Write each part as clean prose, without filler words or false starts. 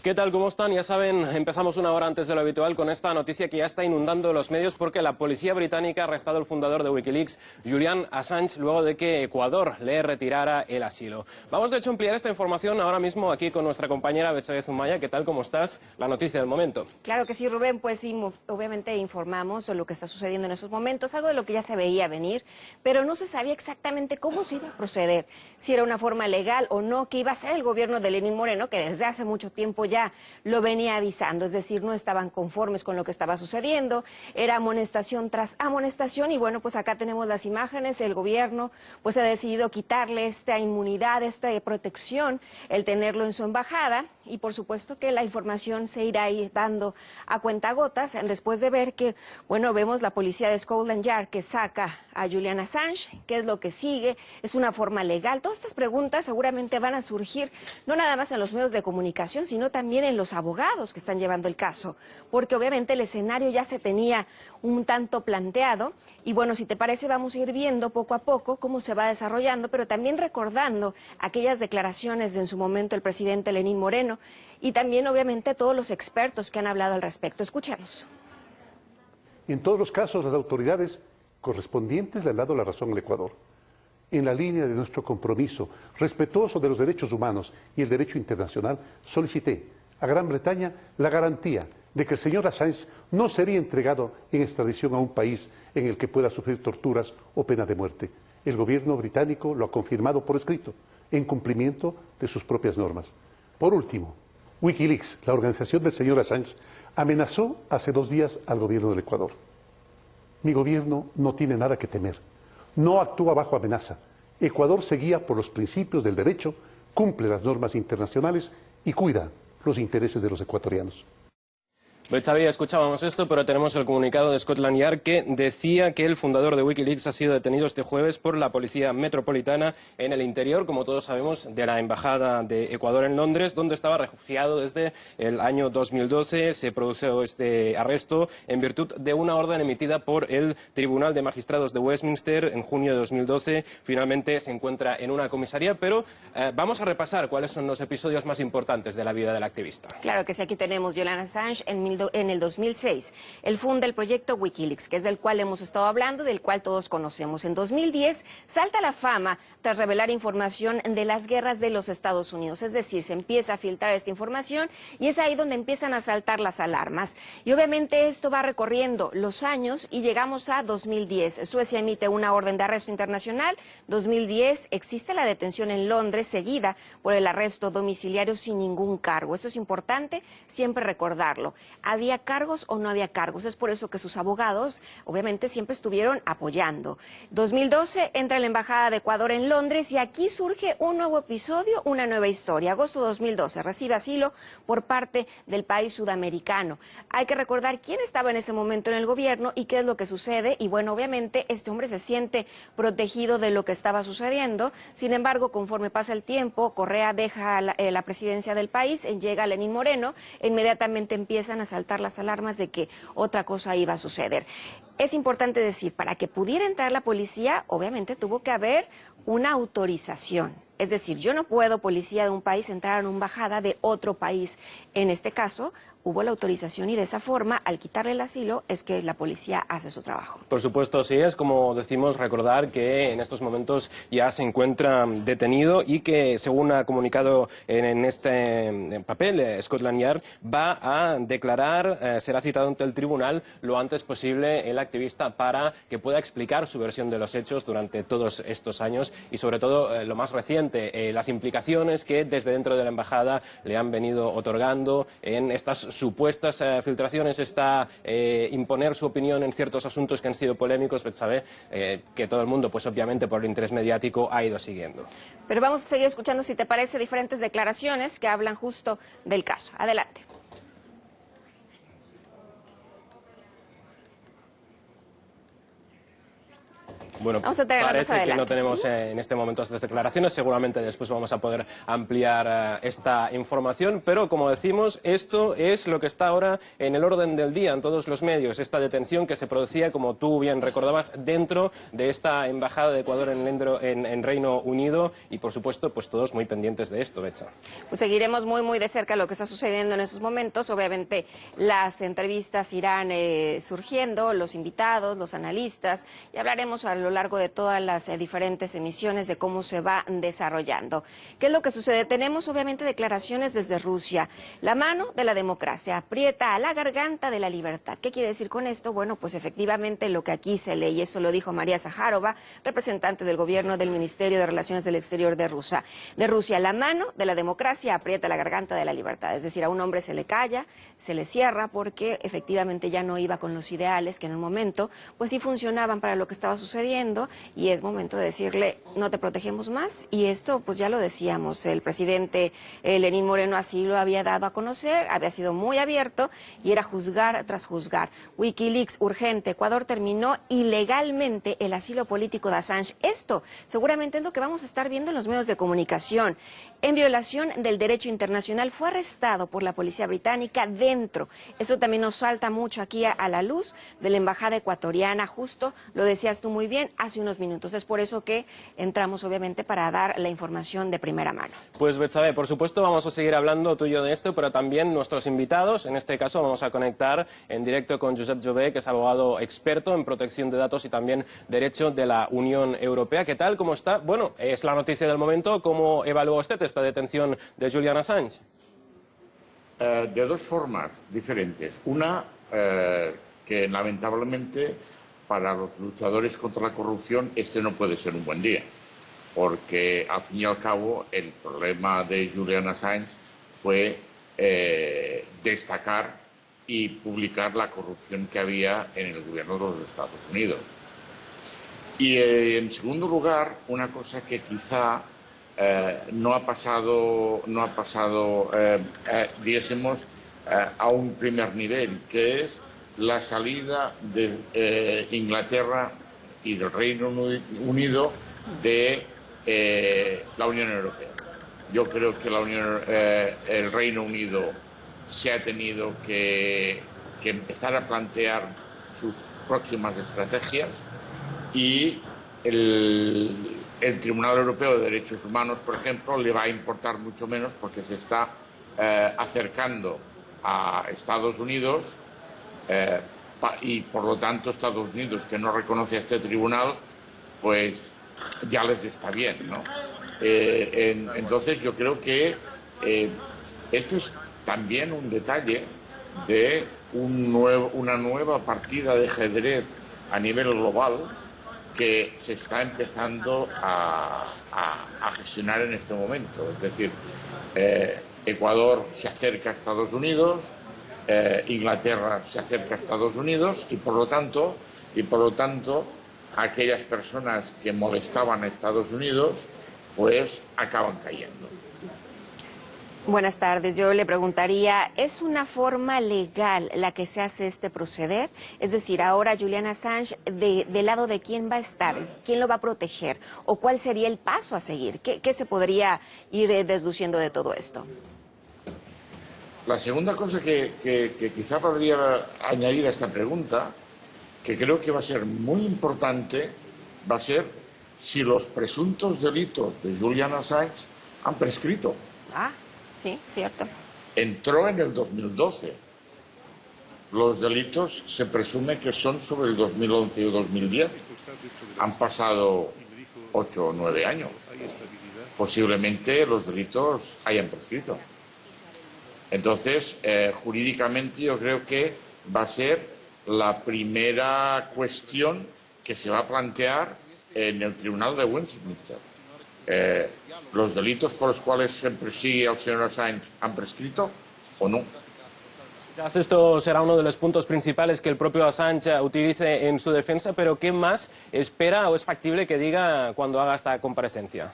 ¿Qué tal? ¿Cómo están? Ya saben, empezamos una hora antes de lo habitual con esta noticia que ya está inundando los medios porque la policía británica ha arrestado al fundador de Wikileaks, Julian Assange, luego de que Ecuador le retirara el asilo. Vamos de hecho a ampliar esta información ahora mismo aquí con nuestra compañera Betsabe Zumaya. ¿Qué tal? ¿Cómo estás? La noticia del momento. Claro que sí, Rubén, pues sí, obviamente informamos de lo que está sucediendo en esos momentos, algo de lo que ya se veía venir, pero no se sabía exactamente cómo se iba a proceder, si era una forma legal o no, que iba a hacer el gobierno de Lenín Moreno, que desde hace mucho tiempo ya lo venía avisando, es decir, no estaban conformes con lo que estaba sucediendo, era amonestación tras amonestación y bueno, pues acá tenemos las imágenes, el gobierno pues ha decidido quitarle esta inmunidad, esta protección, el tenerlo en su embajada y por supuesto que la información se irá ahí dando a cuentagotas después de ver que, bueno, vemos la policía de Scotland Yard que saca a Julian Assange, qué es lo que sigue, es una forma legal. Todas estas preguntas seguramente van a surgir no nada más en los medios de comunicación, sino también en los abogados que están llevando el caso, porque obviamente el escenario ya se tenía un tanto planteado y bueno, si te parece vamos a ir viendo poco a poco cómo se va desarrollando, pero también recordando aquellas declaraciones de en su momento el presidente Lenín Moreno y también obviamente todos los expertos que han hablado al respecto. Escuchemos. En todos los casos, las autoridades correspondientes le han dado la razón al Ecuador. En la línea de nuestro compromiso respetuoso de los derechos humanos y el derecho internacional, solicité a Gran Bretaña la garantía de que el señor Assange no sería entregado en extradición a un país en el que pueda sufrir torturas o pena de muerte. El gobierno británico lo ha confirmado por escrito, en cumplimiento de sus propias normas. Por último, Wikileaks, la organización del señor Assange, amenazó hace 2 días al gobierno del Ecuador. Mi gobierno no tiene nada que temer, no actúa bajo amenaza. Ecuador se guía por los principios del derecho, cumple las normas internacionales y cuida los intereses de los ecuatorianos. Betsabe, escuchábamos esto, pero tenemos el comunicado de Scotland Yard que decía que el fundador de Wikileaks ha sido detenido este jueves por la Policía Metropolitana en el interior, como todos sabemos, de la Embajada de Ecuador en Londres, donde estaba refugiado desde el año 2012. Se produjo este arresto en virtud de una orden emitida por el Tribunal de Magistrados de Westminster en junio de 2012. Finalmente se encuentra en una comisaría, pero vamos a repasar cuáles son los episodios más importantes de la vida del activista. Claro que sí, aquí tenemos Julian Assange en el 2006. Él funda el proyecto Wikileaks, que es del cual hemos estado hablando, del cual todos conocemos. En 2010 salta a la fama tras revelar información de las guerras de los Estados Unidos. Es decir, se empieza a filtrar esta información y es ahí donde empiezan a saltar las alarmas. Y obviamente esto va recorriendo los años y llegamos a 2010. Suecia emite una orden de arresto internacional. 2010 existe la detención en Londres seguida por el arresto domiciliario sin ningún cargo. Eso es importante siempre recordarlo. ¿Había cargos o no había cargos? Es por eso que sus abogados, obviamente, siempre estuvieron apoyando. 2012 entra la Embajada de Ecuador en Londres y aquí surge un nuevo episodio, una nueva historia. Agosto 2012 recibe asilo por parte del país sudamericano. Hay que recordar quién estaba en ese momento en el gobierno y qué es lo que sucede. Y bueno, obviamente, este hombre se siente protegido de lo que estaba sucediendo. Sin embargo, conforme pasa el tiempo, Correa deja la presidencia del país, llega Lenín Moreno, e inmediatamente empiezan a saltar las alarmas de que otra cosa iba a suceder. Es importante decir, para que pudiera entrar la policía, obviamente tuvo que haber una autorización. Es decir, yo no puedo, policía de un país, entrar a una embajada de otro país. En este caso, hubo la autorización y de esa forma, al quitarle el asilo, es que la policía hace su trabajo. Por supuesto, sí, es como decimos, recordar que en estos momentos ya se encuentra detenido y que, según ha comunicado en este papel, Scotland Yard va a declarar, será citado ante el tribunal lo antes posible el activista para que pueda explicar su versión de los hechos durante todos estos años y, sobre todo, lo más reciente, las implicaciones que desde dentro de la embajada le han venido otorgando en estas supuestas filtraciones, está imponer su opinión en ciertos asuntos que han sido polémicos, Betsabe, que todo el mundo, pues obviamente por el interés mediático, ha ido siguiendo. Pero vamos a seguir escuchando, si te parece, diferentes declaraciones que hablan justo del caso. Adelante. Bueno, Vamos a tenerla más parece que adelante. no tenemos en este momento estas declaraciones, seguramente después vamos a poder ampliar esta información, pero como decimos, esto es lo que está ahora en el orden del día en todos los medios, esta detención que se producía, como tú bien recordabas, dentro de esta embajada de Ecuador en Reino Unido y, por supuesto, pues todos muy pendientes de esto, Becha. Pues seguiremos muy de cerca lo que está sucediendo en esos momentos. Obviamente las entrevistas irán surgiendo, los invitados, los analistas, y hablaremos a lo largo de todas las diferentes emisiones de cómo se va desarrollando. ¿Qué es lo que sucede? Tenemos obviamente declaraciones desde Rusia. La mano de la democracia aprieta a la garganta de la libertad. ¿Qué quiere decir con esto? Bueno, pues efectivamente lo que aquí se lee, y eso lo dijo María Zaharova, representante del gobierno del Ministerio de Relaciones del Exterior de Rusia. La mano de la democracia aprieta la garganta de la libertad. Es decir, a un hombre se le calla, se le cierra porque efectivamente ya no iba con los ideales que en un momento pues sí funcionaban para lo que estaba sucediendo, y es momento de decirle no te protegemos más. Y esto pues ya lo decíamos, el presidente Lenín Moreno así lo había dado a conocer, había sido muy abierto y era juzgar tras juzgar. Wikileaks urgente, Ecuador terminó ilegalmente el asilo político de Assange. Esto seguramente es lo que vamos a estar viendo en los medios de comunicación. En violación del derecho internacional, fue arrestado por la policía británica dentro. Eso también nos salta mucho aquí a la luz de la embajada ecuatoriana, justo lo decías tú muy bien hace unos minutos. Es por eso que entramos obviamente para dar la información de primera mano. Pues Betsabe, por supuesto vamos a seguir hablando tú y yo de esto, pero también nuestros invitados. En este caso vamos a conectar en directo con Josep Jové, que es abogado experto en protección de datos y también derecho de la Unión Europea. ¿Qué tal? ¿Cómo está? Bueno, es la noticia del momento. ¿Cómo evalúa usted esta detención de Julian Assange? De dos formas diferentes. Una, que lamentablemente para los luchadores contra la corrupción este no puede ser un buen día, porque al fin y al cabo el problema de Julian Assange fue destacar y publicar la corrupción que había en el gobierno de los Estados Unidos. Y en segundo lugar, una cosa que quizá no ha pasado, diésemos, a un primer nivel, que es la salida de Inglaterra y del Reino Unido de la Unión Europea. Yo creo que el Reino Unido se ha tenido que empezar a plantear sus próximas estrategias, y el Tribunal Europeo de Derechos Humanos, por ejemplo, le va a importar mucho menos porque se está acercando a Estados Unidos y por lo tanto Estados Unidos, que no reconoce a este tribunal, pues ya les está bien, ¿no? Entonces yo creo que esto es también un detalle de una nueva partida de ajedrez a nivel global que se está empezando a gestionar en este momento. Es decir, Ecuador se acerca a Estados Unidos, Inglaterra se acerca a Estados Unidos, y por lo tanto aquellas personas que molestaban a Estados Unidos pues acaban cayendo. Buenas tardes. Yo le preguntaría, ¿es una forma legal la que se hace este proceder? Es decir, ahora Julian Assange, ¿del lado de quién va a estar? ¿Quién lo va a proteger? ¿O cuál sería el paso a seguir? ¿Qué se podría ir desluciendo de todo esto? La segunda cosa que quizá podría añadir a esta pregunta, que creo que va a ser muy importante, va a ser si los presuntos delitos de Julian Assange han prescrito. Sí, cierto. Entró en el 2012. Los delitos se presume que son sobre el 2011 o 2010. Han pasado 8 o 9 años. Posiblemente los delitos hayan prescrito. Entonces, jurídicamente yo creo que va a ser la primera cuestión que se va a plantear en el Tribunal de Westminster. ¿Los delitos por los cuales se persigue al señor Assange han prescrito o no? Quizás esto será uno de los puntos principales que el propio Assange utilice en su defensa, pero ¿qué más espera o es factible que diga cuando haga esta comparecencia?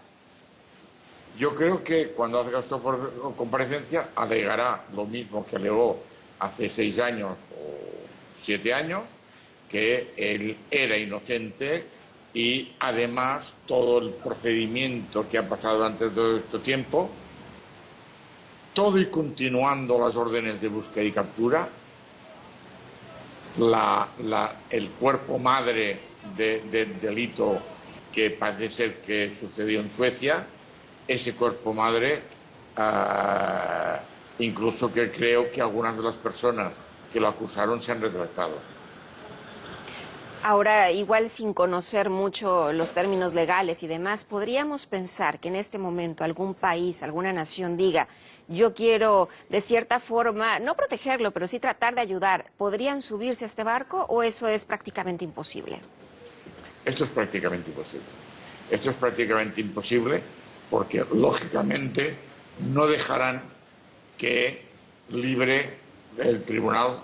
Yo creo que cuando haga esta comparecencia alegará lo mismo que alegó hace 6 años o 7 años, que él era inocente y además todo el procedimiento que ha pasado durante todo este tiempo, todo y continuando las órdenes de búsqueda y captura, el cuerpo madre del delito que parece ser que sucedió en Suecia, ese cuerpo madre, incluso que creo que algunas de las personas que lo acusaron se han retractado. Ahora, igual sin conocer mucho los términos legales y demás, podríamos pensar que en este momento algún país, alguna nación diga, yo quiero de cierta forma, no protegerlo, pero sí tratar de ayudar. ¿Podrían subirse a este barco o eso es prácticamente imposible? Esto es prácticamente imposible. Esto es prácticamente imposible porque, lógicamente, no dejarán que libre el tribunal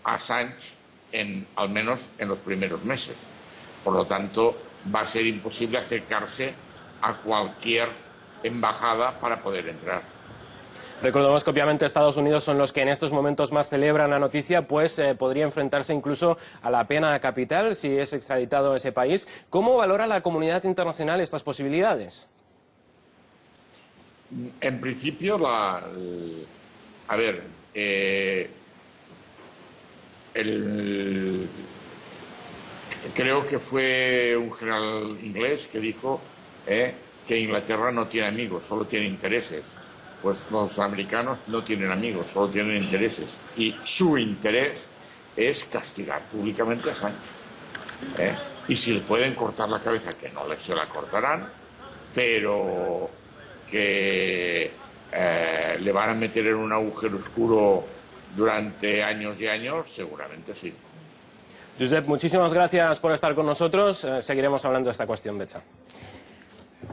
a Assange al menos en los primeros meses. Por lo tanto, va a ser imposible acercarse a cualquier embajada para poder entrar. Recordemos que obviamente Estados Unidos son los que en estos momentos más celebran la noticia, pues podría enfrentarse incluso a la pena capital si es extraditado a ese país. ¿Cómo valora la comunidad internacional estas posibilidades? En principio, creo que fue un general inglés que dijo que Inglaterra no tiene amigos, solo tiene intereses. Pues los americanos no tienen amigos, solo tienen intereses. Y su interés es castigar públicamente a Sánchez. Y si le pueden cortar la cabeza, que no se la cortarán, pero que le van a meter en un agujero oscuro durante años y años, seguramente sí. Josep, muchísimas gracias por estar con nosotros. Seguiremos hablando de esta cuestión, Betsa.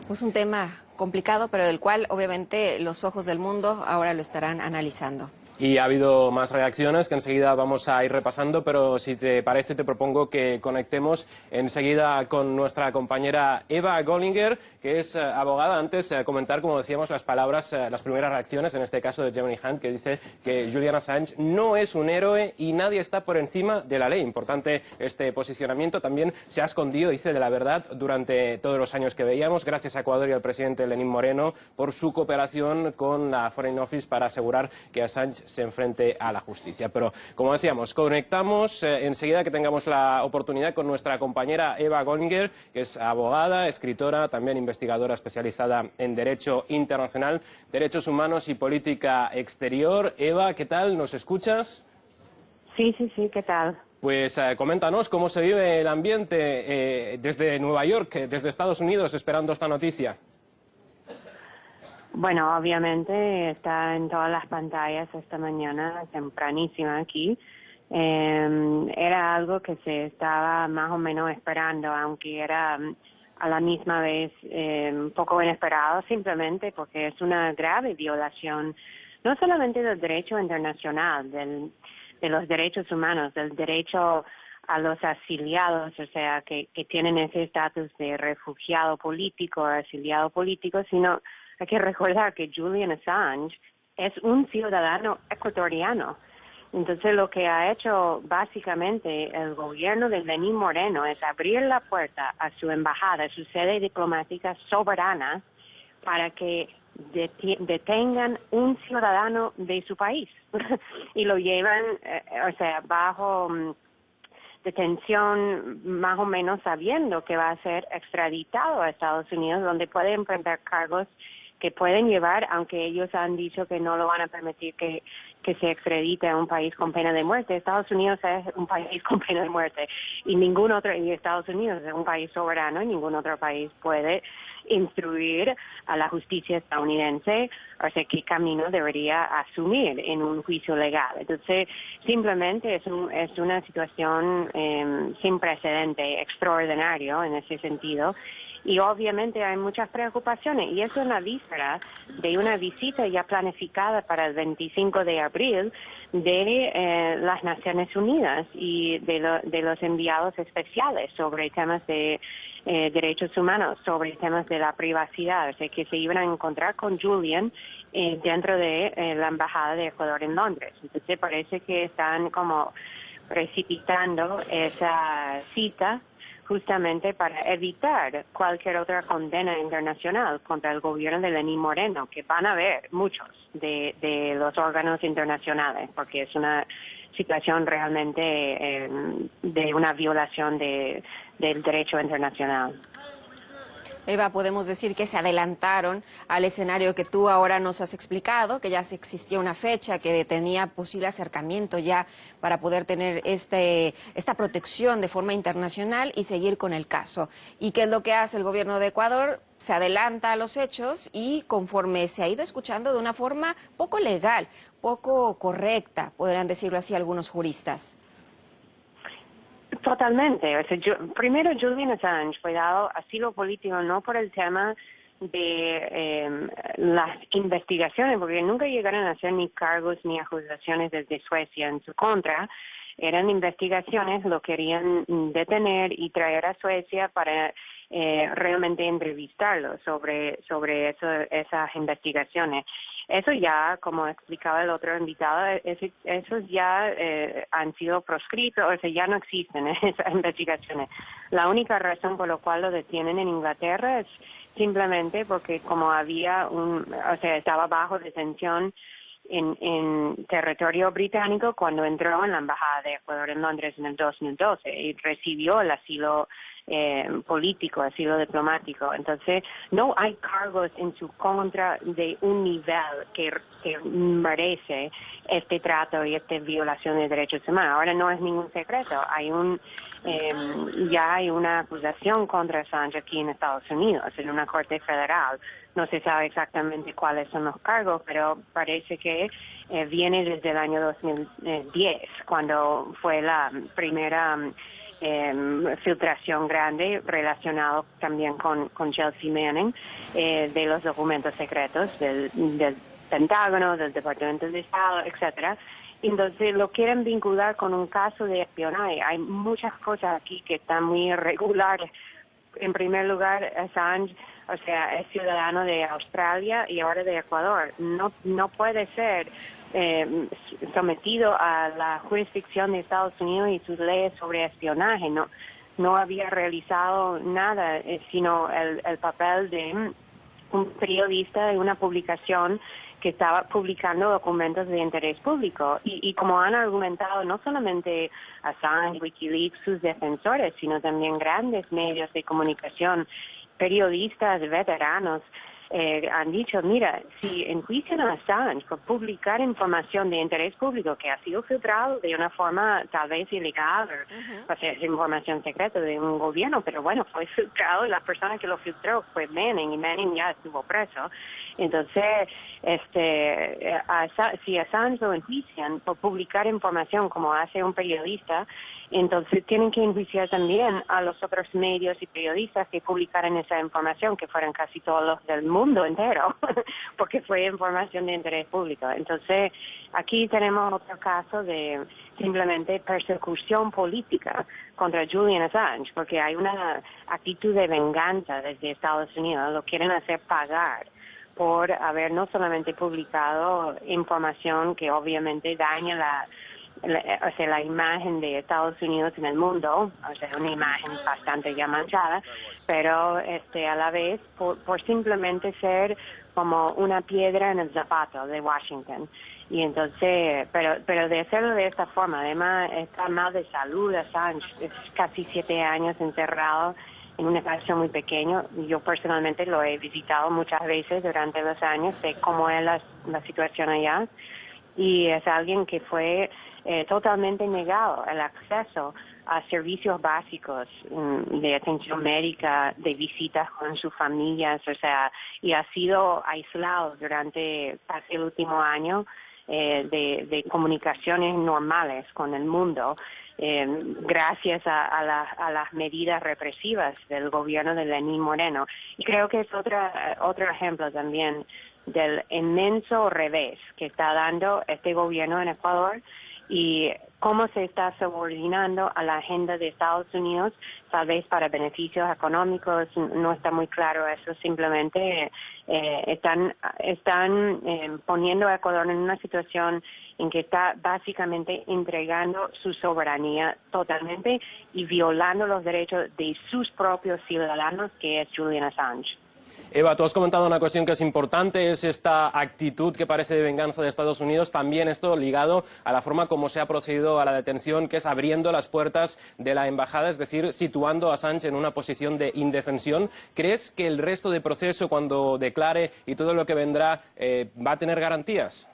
Es un tema complicado, pero del cual obviamente los ojos del mundo ahora lo estarán analizando. Y ha habido más reacciones que enseguida vamos a ir repasando, pero si te parece te propongo que conectemos enseguida con nuestra compañera Eva Gollinger, que es abogada. Antes comentar, como decíamos, las palabras, las primeras reacciones, en este caso de Jeremy Hunt, que dice que Julian Assange no es un héroe y nadie está por encima de la ley. Importante este posicionamiento. También se ha escondido, dice, de la verdad durante todos los años que veíamos. Gracias a Ecuador y al presidente Lenín Moreno por su cooperación con la Foreign Office para asegurar que Assange se enfrente a la justicia. Pero, como decíamos, conectamos enseguida que tengamos la oportunidad con nuestra compañera Eva Gollinger, que es abogada, escritora, también investigadora especializada en Derecho Internacional, Derechos Humanos y Política Exterior. Eva, ¿qué tal? ¿Nos escuchas? Sí, ¿qué tal? Pues coméntanos cómo se vive el ambiente desde Nueva York, desde Estados Unidos, esperando esta noticia. Bueno, obviamente está en todas las pantallas esta mañana, tempranísima aquí. Era algo que se estaba más o menos esperando, aunque era a la misma vez un poco inesperado, simplemente porque es una grave violación, no solamente del derecho internacional, de los derechos humanos, del derecho a los asiliados, o sea, que tienen ese estatus de refugiado político o asiliado político, sino hay que recordar que Julian Assange es un ciudadano ecuatoriano. Entonces lo que ha hecho básicamente el gobierno de Lenín Moreno es abrir la puerta a su embajada, a su sede diplomática soberana, para que detengan un ciudadano de su país y lo llevan, bajo detención, más o menos sabiendo que va a ser extraditado a Estados Unidos, donde puede enfrentar cargos que pueden llevar, aunque ellos han dicho que no lo van a permitir que se extradite a un país con pena de muerte. Estados Unidos es un país con pena de muerte y Estados Unidos es un país soberano y ningún otro país puede instruir a la justicia estadounidense, o sea, qué camino debería asumir en un juicio legal. Entonces, simplemente es una situación sin precedente, extraordinario en ese sentido. Y obviamente hay muchas preocupaciones, y eso en la víspera de una visita ya planificada para el 25 de abril de las Naciones Unidas y de los enviados especiales sobre temas de derechos humanos, sobre temas de la privacidad, o sea, que se iban a encontrar con Julian dentro de la Embajada de Ecuador en Londres. Entonces parece que están como precipitando esa cita justamente para evitar cualquier otra condena internacional contra el gobierno de Lenín Moreno, que van a haber muchos de los órganos internacionales, porque es una situación realmente de una violación del derecho internacional. Eva, podemos decir que se adelantaron al escenario que tú ahora nos has explicado, que ya existía una fecha, que tenía posible acercamiento ya para poder tener esta protección de forma internacional y seguir con el caso. ¿Y qué es lo que hace el gobierno de Ecuador? Se adelanta a los hechos y conforme se ha ido escuchando de una forma poco legal, poco correcta, podrían decirlo así algunos juristas. Totalmente. O sea, primero, Julian Assange fue dado asilo político no por el tema de las investigaciones, porque nunca llegaron a hacer ni cargos ni acusaciones desde Suecia en su contra. Eran investigaciones, lo querían detener y traer a Suecia para realmente entrevistarlo sobre esas investigaciones. Eso ya, como explicaba el otro invitado, esos ya han sido proscritos, o sea, ya no existen esas investigaciones. La única razón por la cual lo detienen en Inglaterra es simplemente porque como estaba bajo detención en territorio británico cuando entró en la Embajada de Ecuador en Londres en el 2012 y recibió el asilo político, asilo diplomático. Entonces, no hay cargos en su contra de un nivel que merece este trato y esta violación de derechos humanos. Ahora no es ningún secreto, ya hay una acusación contra Assange aquí en Estados Unidos, en una corte federal. No se sabe exactamente cuáles son los cargos, pero parece que viene desde el año 2010, cuando fue la primera filtración grande relacionado también con Chelsea Manning de los documentos secretos del Pentágono, del Departamento de Estado, etcétera. Entonces lo quieren vincular con un caso de espionaje. Hay muchas cosas aquí que están muy irregulares. En primer lugar, Assange, o sea, es ciudadano de Australia y ahora de Ecuador. No puede ser sometido a la jurisdicción de Estados Unidos y sus leyes sobre espionaje. No había realizado nada, sino el papel de un periodista de una publicación que estaba publicando documentos de interés público. Y como han argumentado no solamente Assange, Wikileaks, sus defensores, sino también grandes medios de comunicación, periodistas, veteranos, han dicho, mira, si enjuician a Assange por publicar información de interés público que ha sido filtrado de una forma tal vez ilegal, o sea, es información secreta de un gobierno, pero bueno, fue filtrado y la persona que lo filtró fue Manning y Manning ya estuvo preso. Entonces, si Assange lo enjuician por publicar información como hace un periodista, entonces tienen que enjuiciar también a los otros medios y periodistas que publicaran esa información, que fueran casi todos los del mundo entero, porque fue información de interés público. Entonces, aquí tenemos otro caso de simplemente persecución política contra Julian Assange, porque hay una actitud de venganza desde Estados Unidos, lo quieren hacer pagar por haber no solamente publicado información que obviamente daña la imagen de Estados Unidos en el mundo, o sea, una imagen bastante ya manchada, pero a la vez por simplemente ser como una piedra en el zapato de Washington. Y entonces, pero de hacerlo de esta forma, además está mal de salud, Assange es casi 7 años encerrado en un espacio muy pequeño. Yo personalmente lo he visitado muchas veces durante los años, sé cómo es la situación allá, y es alguien que fue totalmente negado el acceso a servicios básicos de atención médica, de visitas con sus familias, o sea, y ha sido aislado durante casi el último año de comunicaciones normales con el mundo, gracias a las medidas represivas del gobierno de Lenín Moreno. Y creo que es otro ejemplo también del inmenso revés que está dando este gobierno en Ecuador, y cómo se está subordinando a la agenda de Estados Unidos, tal vez para beneficios económicos, no está muy claro eso, simplemente están poniendo a Ecuador en una situación en que está básicamente entregando su soberanía totalmente y violando los derechos de sus propios ciudadanos, que es Julian Assange. Eva, tú has comentado una cuestión que es importante, es esta actitud que parece de venganza de Estados Unidos, también esto ligado a la forma como se ha procedido a la detención, que es abriendo las puertas de la embajada, es decir, situando a Assange en una posición de indefensión. ¿Crees que el resto del proceso, cuando declare y todo lo que vendrá, va a tener garantías?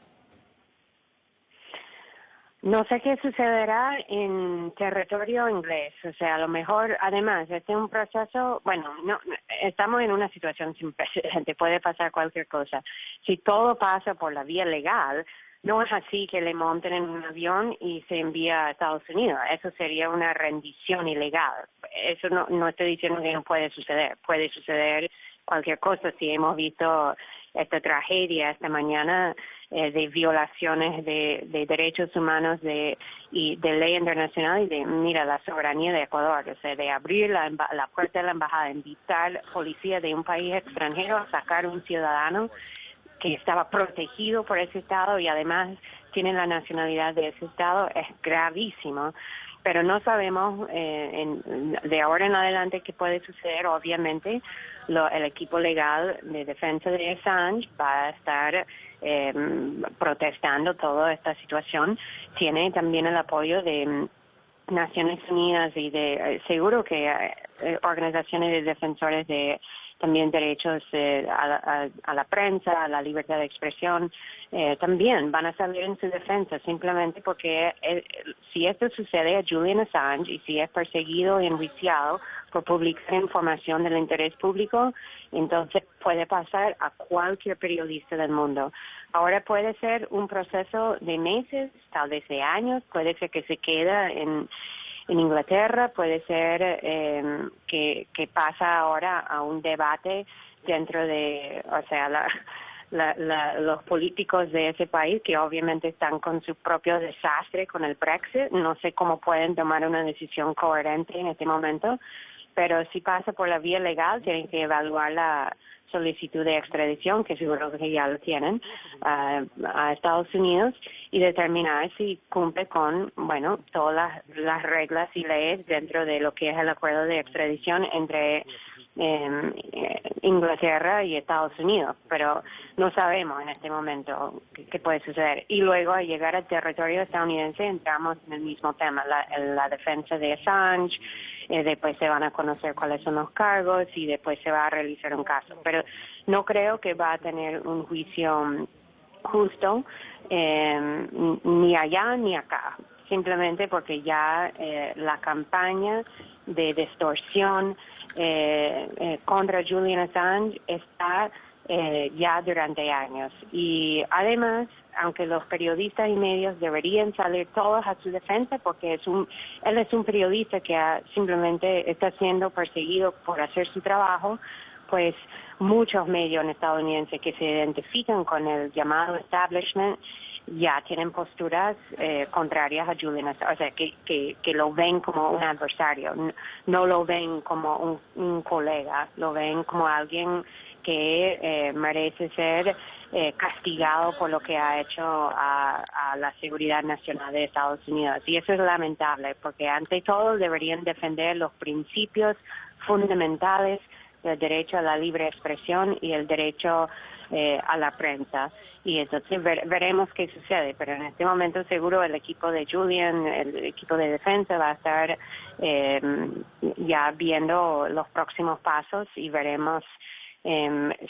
No sé qué sucederá en territorio inglés, o sea, a lo mejor, además, este es un proceso, bueno, no, estamos en una situación sin precedente, puede pasar cualquier cosa. Si todo pasa por la vía legal, no es así que le monten en un avión y se envía a Estados Unidos, eso sería una rendición ilegal. Eso no estoy diciendo que no puede suceder cualquier cosa. Si hemos visto esta tragedia esta mañana de violaciones de derechos humanos y de ley internacional y de, mira, la soberanía de Ecuador, o sea, de abrir la puerta de la embajada, invitar policía de un país extranjero a sacar un ciudadano que estaba protegido por ese Estado y además tiene la nacionalidad de ese Estado, es gravísimo. Pero no sabemos de ahora en adelante qué puede suceder. Obviamente, el equipo legal de defensa de Assange va a estar protestando toda esta situación. Tiene también el apoyo de Naciones Unidas y seguro que organizaciones de defensores de también derechos a la prensa, a la libertad de expresión, también van a salir en su defensa, simplemente porque si esto sucede a Julian Assange y si es perseguido y enjuiciado por publicar información del interés público, entonces puede pasar a cualquier periodista del mundo. Ahora puede ser un proceso de meses, tal vez de años, puede ser que se queda en Inglaterra, puede ser que pasa ahora a un debate dentro de, o sea, los políticos de ese país que obviamente están con su propio desastre con el Brexit. No sé cómo pueden tomar una decisión coherente en este momento, pero si pasa por la vía legal tienen que evaluar la solicitud de extradición, que seguro que ya lo tienen, a Estados Unidos y determinar si cumple con, bueno, todas las reglas y leyes dentro de lo que es el acuerdo de extradición entre Inglaterra y Estados Unidos, pero no sabemos en este momento qué puede suceder. Y luego al llegar al territorio estadounidense entramos en el mismo tema, la defensa de Assange, después se van a conocer cuáles son los cargos y después se va a realizar un caso. Pero no creo que va a tener un juicio justo ni allá ni acá, simplemente porque ya la campaña de distorsión contra Julian Assange está ya durante años. Y además, aunque los periodistas y medios deberían salir todos a su defensa, porque él es un periodista que simplemente está siendo perseguido por hacer su trabajo, pues muchos medios estadounidenses que se identifican con el llamado establishment ya tienen posturas contrarias a Julian Assange, o sea, que lo ven como un adversario, no lo ven como un colega, lo ven como alguien que merece ser castigado por lo que ha hecho a la seguridad nacional de Estados Unidos. Y eso es lamentable, porque ante todo deberían defender los principios fundamentales del derecho a la libre expresión y el derecho a la prensa. Y entonces veremos qué sucede, pero en este momento seguro el equipo de Julian, el equipo de defensa va a estar ya viendo los próximos pasos y veremos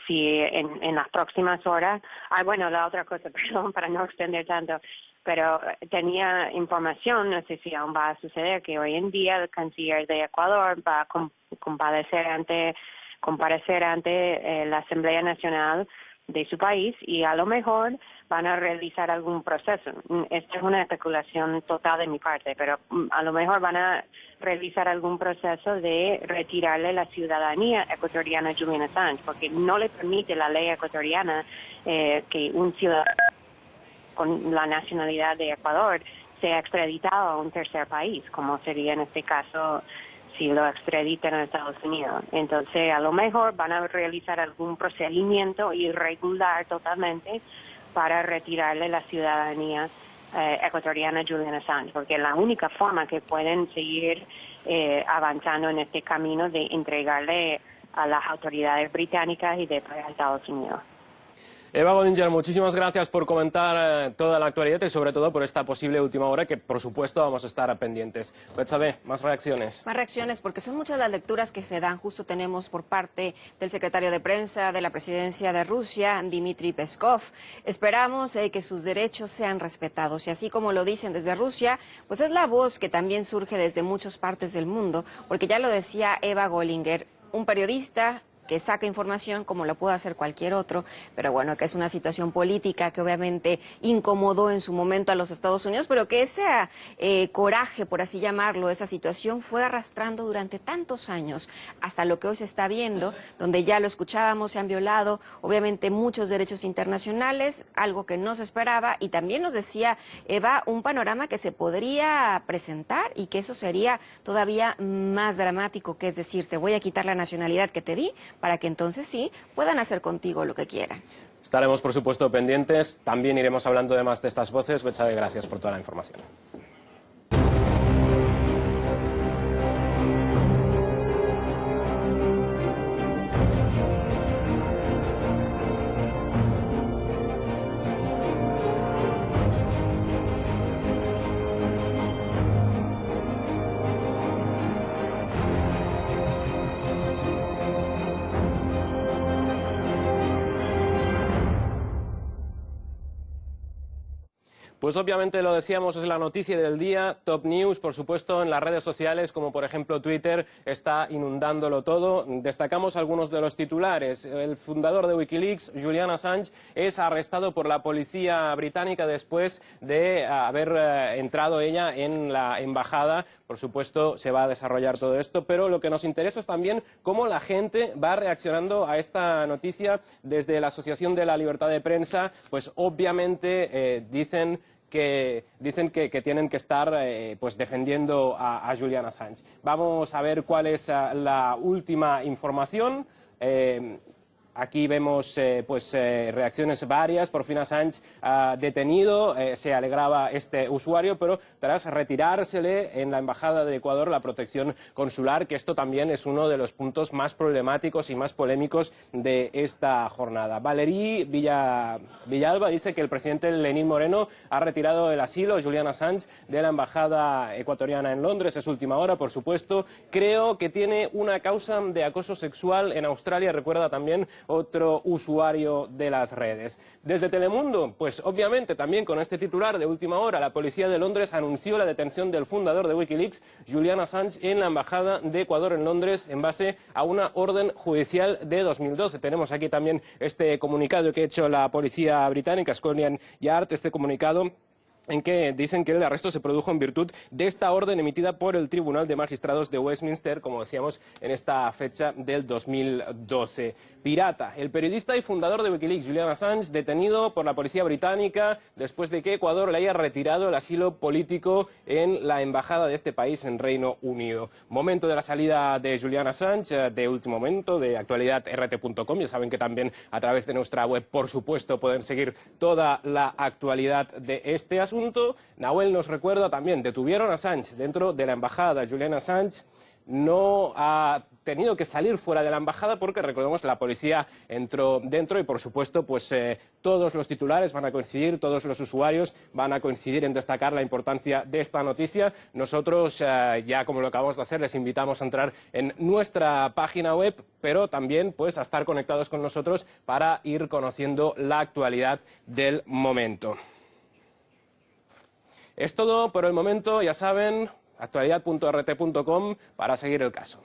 si en las próximas horas. Bueno, la otra cosa, perdón, para no extender tanto, pero tenía información, no sé si aún va a suceder, que hoy en día el canciller de Ecuador va a comparecer ante la Asamblea Nacional de su país y a lo mejor van a realizar algún proceso. Esta es una especulación total de mi parte, pero a lo mejor van a realizar algún proceso de retirarle la ciudadanía ecuatoriana a Julian Assange, porque no le permite la ley ecuatoriana que un ciudadano con la nacionalidad de Ecuador sea extraditado a un tercer país, como sería en este caso si lo extraditan a Estados Unidos. Entonces, a lo mejor van a realizar algún procedimiento irregular totalmente para retirarle la ciudadanía ecuatoriana a Julian Assange, porque es la única forma que pueden seguir avanzando en este camino de entregarle a las autoridades británicas y después a Estados Unidos. Eva Gollinger, muchísimas gracias por comentar toda la actualidad y sobre todo por esta posible última hora que por supuesto vamos a estar pendientes. Betsabe, más reacciones. Más reacciones porque son muchas las lecturas que se dan. Justo tenemos por parte del secretario de prensa de la presidencia de Rusia, Dmitry Peskov. Esperamos que sus derechos sean respetados y así como lo dicen desde Rusia, pues es la voz que también surge desde muchas partes del mundo, porque ya lo decía Eva Gollinger, un periodista que saca información como lo puede hacer cualquier otro, pero bueno, que es una situación política que obviamente incomodó en su momento a los Estados Unidos, pero que ese coraje, por así llamarlo, esa situación fue arrastrando durante tantos años hasta lo que hoy se está viendo, donde ya lo escuchábamos, se han violado obviamente muchos derechos internacionales, algo que no se esperaba, y también nos decía Eva, un panorama que se podría presentar y que eso sería todavía más dramático, que es decir, te voy a quitar la nacionalidad que te di, para que entonces sí puedan hacer contigo lo que quieran. Estaremos, por supuesto, pendientes. También iremos hablando de más de estas voces. Betsabe, gracias por toda la información. Pues obviamente lo decíamos, es la noticia del día, top news, por supuesto, en las redes sociales, como por ejemplo Twitter, está inundándolo todo. Destacamos algunos de los titulares. El fundador de Wikileaks, Julian Assange, es arrestado por la policía británica después de haber entrado ella en la embajada. Por supuesto, se va a desarrollar todo esto, pero lo que nos interesa es también cómo la gente va reaccionando a esta noticia. Desde la Asociación de la Libertad de Prensa, pues obviamente dicen que tienen que estar pues defendiendo a Julian Assange. Vamos a ver cuál es la última información. Aquí vemos reacciones varias. Por fin Assange detenido, se alegraba este usuario, pero tras retirársele en la Embajada de Ecuador la protección consular, que esto también es uno de los puntos más problemáticos y más polémicos de esta jornada. Valerí Villalba dice que el presidente Lenín Moreno ha retirado el asilo a Julian Assange de la Embajada ecuatoriana en Londres. Es última hora, por supuesto. Creo que tiene una causa de acoso sexual en Australia, recuerda también otro usuario de las redes. Desde Telemundo, pues obviamente también con este titular de última hora, la policía de Londres anunció la detención del fundador de Wikileaks, Julian Assange, en la Embajada de Ecuador en Londres en base a una orden judicial de 2012. Tenemos aquí también este comunicado que ha hecho la policía británica, Scotland Yard, este comunicado en que dicen que el arresto se produjo en virtud de esta orden emitida por el Tribunal de Magistrados de Westminster, como decíamos, en esta fecha del 2012. Pirata, el periodista y fundador de Wikileaks, Julian Assange, detenido por la policía británica después de que Ecuador le haya retirado el asilo político en la embajada de este país en Reino Unido. Momento de la salida de Julian Assange, de último momento, de actualidadrt.com. Ya saben que también a través de nuestra web, por supuesto, pueden seguir toda la actualidad de este asunto. Nahuel nos recuerda también, detuvieron a Assange dentro de la embajada. Julian Assange no ha tenido que salir fuera de la embajada porque, recordemos, la policía entró dentro y, por supuesto, pues todos los titulares van a coincidir, todos los usuarios van a coincidir en destacar la importancia de esta noticia. Nosotros, ya como lo acabamos de hacer, les invitamos a entrar en nuestra página web, pero también pues a estar conectados con nosotros para ir conociendo la actualidad del momento. Es todo por el momento, ya saben, actualidad.rt.com para seguir el caso.